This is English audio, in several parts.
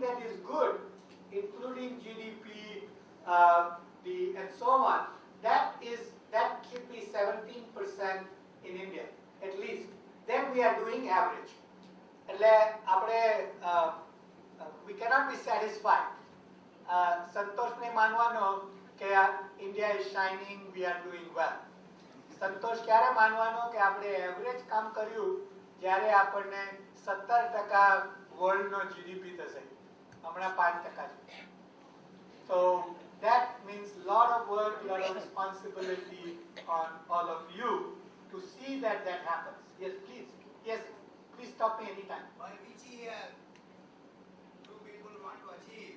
everything that is good, including GDP, and so on, that should be 17% in India at least. Then we are doing average. We cannot be satisfied. Santosh ne manwano ke India is shining, we are doing well. Santosh ક્યારે માનવાનો કે આપણે average કામ કર્યું જ્યારે આપણને 17% world નો GDP થશે, હમણાં 5% છે. So that means lot of work, lot of responsibility on all of you to see that that happens. Yes, please. Yes, please stop me anytime. By which year do people want to achieve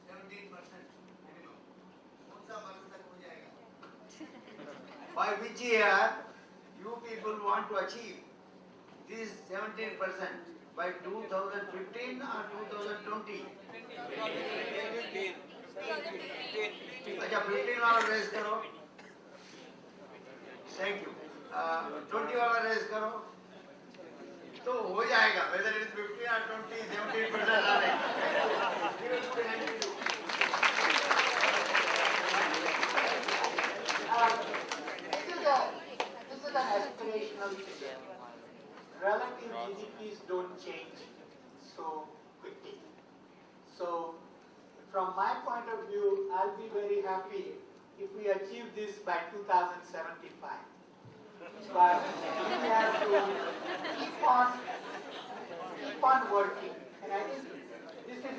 17% minimum? कौन सा वर्ष तक हो जाएगा? By which year you people want to achieve this 17%? By 2015 or 2020? 15. अच्छा 15 वाला race करो. Thank you. 20 वाला रेस करो. तो हो जाएगा. Whether it is 15 or 20, 17% आ जाएगा. This is an aspirational figure. Relative GDPs don't change so quickly. So, from my point of view, I'll be very happy if we achieve this by 2075. But we have to keep on working. And I think this is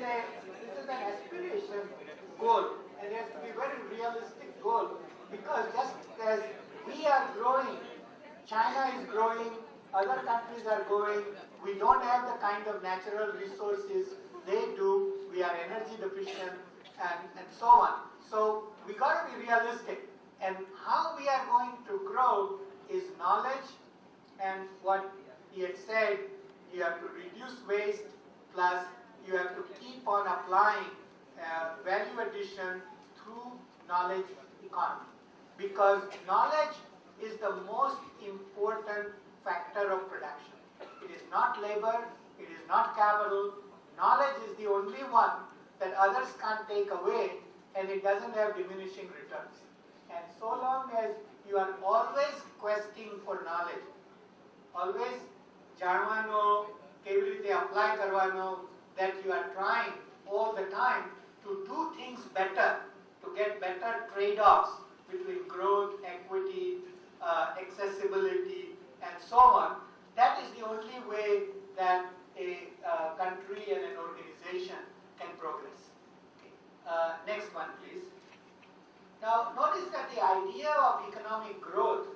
an aspiration goal, and it has to be a very realistic goal, because just as we are growing, China is growing, other countries are growing, we don't have the kind of natural resources they do, we are energy deficient, and so on. So we got to be realistic, and how we are going to grow is knowledge, and what he had said, you have to reduce waste, plus you have to keep on applying value addition through knowledge economy, because knowledge is the most important factor of production. It is not labor, it is not capital. Knowledge is the only one that others can't take away, and it doesn't have diminishing returns. And so long as you are always questing for knowledge, always જાણવાનો, કેવી રીતે apply કરવાનો, that you are trying all the time to do things better, to get better trade-offs between growth, equity, accessibility, and so on, that is the only way that a country and an organization can progress. Okay. Next one, please. Now, notice that the idea of economic growth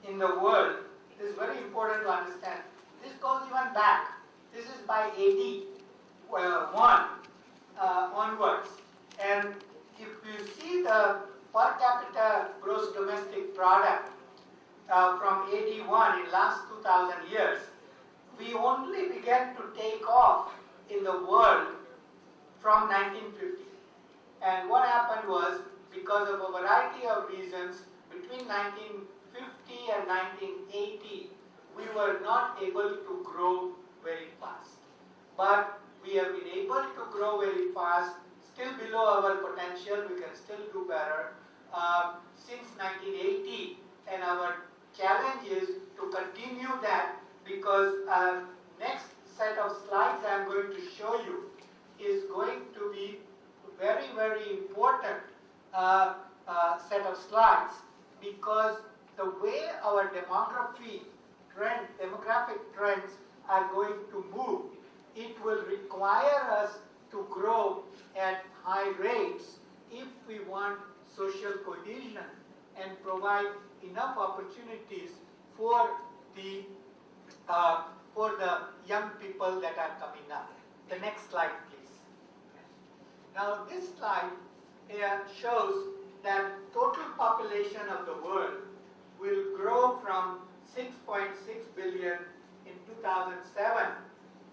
in the world is very important to understand. This goes even back. This is by AD 1 onwards. And if you see the per capita gross domestic product from AD 1 in last 2000 years, we only began to take off in the world from 1950. And what happened was, because of a variety of reasons, between 1950 and 1980, we were not able to grow very fast. But we have been able to grow very fast, still below our potential, we can still do better, since 1980, and our challenge is to continue that, because next set of slides I am going to show you is going to be very, very important set of slides, because the way our demographic trends are going to move, it will require us to grow at high rates if we want social cohesion and provide enough opportunities for the young people that are coming up. The next slide, please. Now, this slide here shows that total population of the world will grow from 6.6 billion in 2007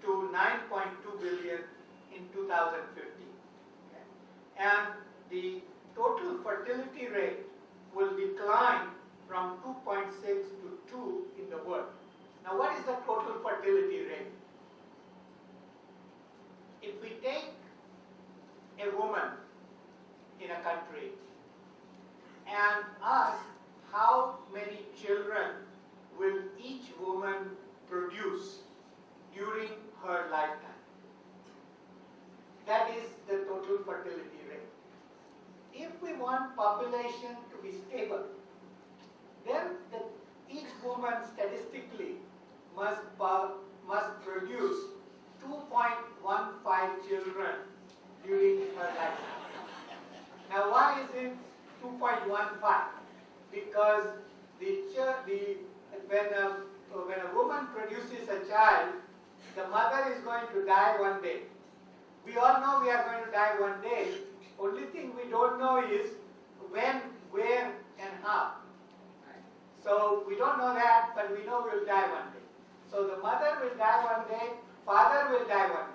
to 9.2 billion in 2050. Okay. And the total fertility rate will decline from 2.6 to 2 in the world. Now, what is the total fertility rate? If we take that is the total fertility rate. If we want population to be stable, then each woman statistically must produce 2.15 children during her lifetime. Now, why is it 2.15? Because when a woman produces a child, the mother is going to die one day. We all know we are going to die one day. Only thing we don't know is when, where, and how. So we don't know that, but we know we'll die one day. So the mother will die one day, father will die one day.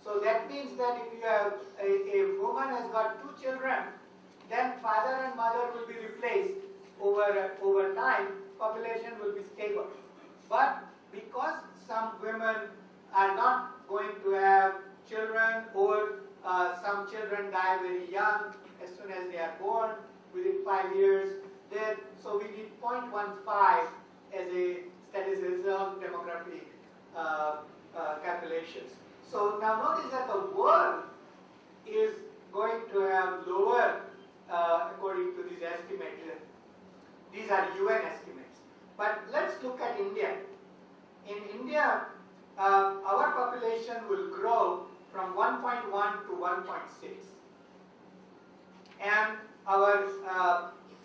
So that means that if you have a woman has got 2 children, then father and mother will be replaced over time, population will be stable. But because some women are not going to have children, or some children die very young as soon as they are born, within 5 years, so we need 0.15 as a statistical demographic calculations. So now notice that the world is going to have lower, according to these estimates. These are UN estimates. But let's look at India. In India, our population will grow from 1.1 to 1.6. And our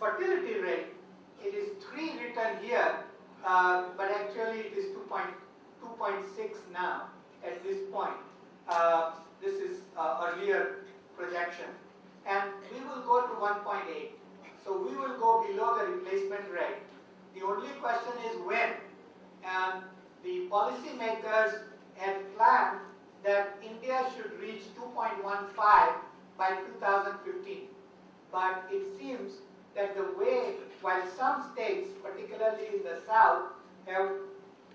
fertility rate, it is 3 written here, but actually it is 2.6 now at this point. This is earlier projection. And we will go to 1.8. So we will go below the replacement rate. The only question is when. And the policymakers had planned that India should reach 2.15 by 2015. But it seems that the way, while some states, particularly in the south, have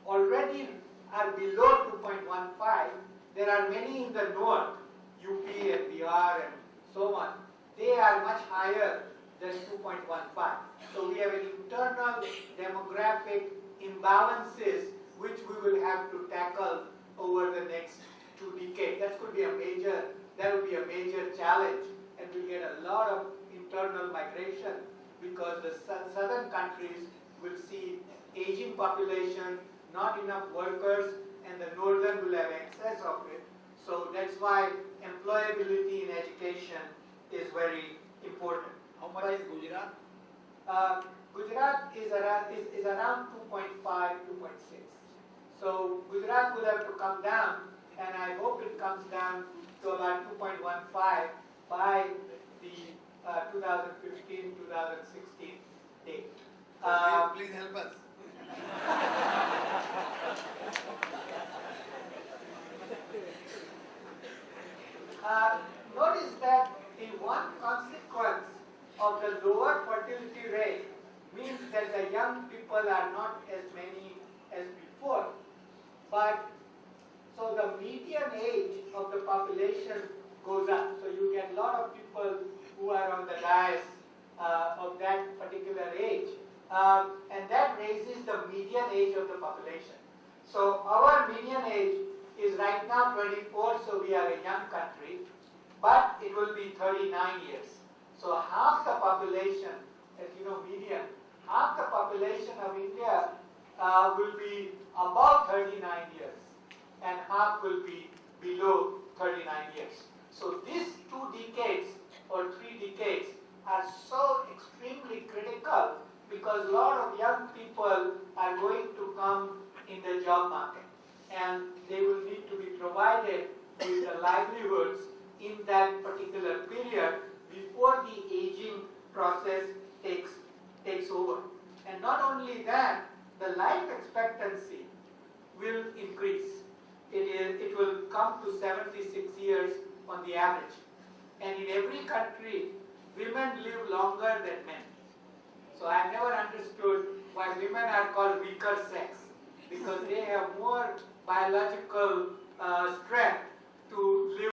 already are below 2.15, there are many in the north, UP and Bihar and so on, they are much higher than 2.15. So we have an internal demographic imbalances which we will have to tackle over the next 2 decades. That will be a major challenge, and we get a lot of internal migration because the southern countries will see aging population, not enough workers, and the northern will have excess of it. So that's why employability in education is very important. How much is Gujarat? Gujarat is around 2.5, 2.6. So Gujarat will have to come down, and I hope it comes down to about 2.15 by the 2015-2016 date. Please help us. Notice that the one consequence of the lower fertility rate means that the young people are not as many as before. But so the median age of the population goes up. So you get a lot of people who are on the dais of that particular age. And that raises the median age of the population. So our median age is right now 24, so we are a young country, but it will be 39 years. So half the population, as you know, median, half the population of India will be above 39 years, and half will be below 39 years. So these 2 decades or 3 decades are so extremely critical because a lot of young people are going to come in the job market, and they will need to be provided with the livelihoods in that particular period before the aging process takes over. And not only that, the life expectancy will increase. It will come to 76 years on the average. And in every country, women live longer than men. So I've never understood why women are called weaker sex, because they have more biological strength to live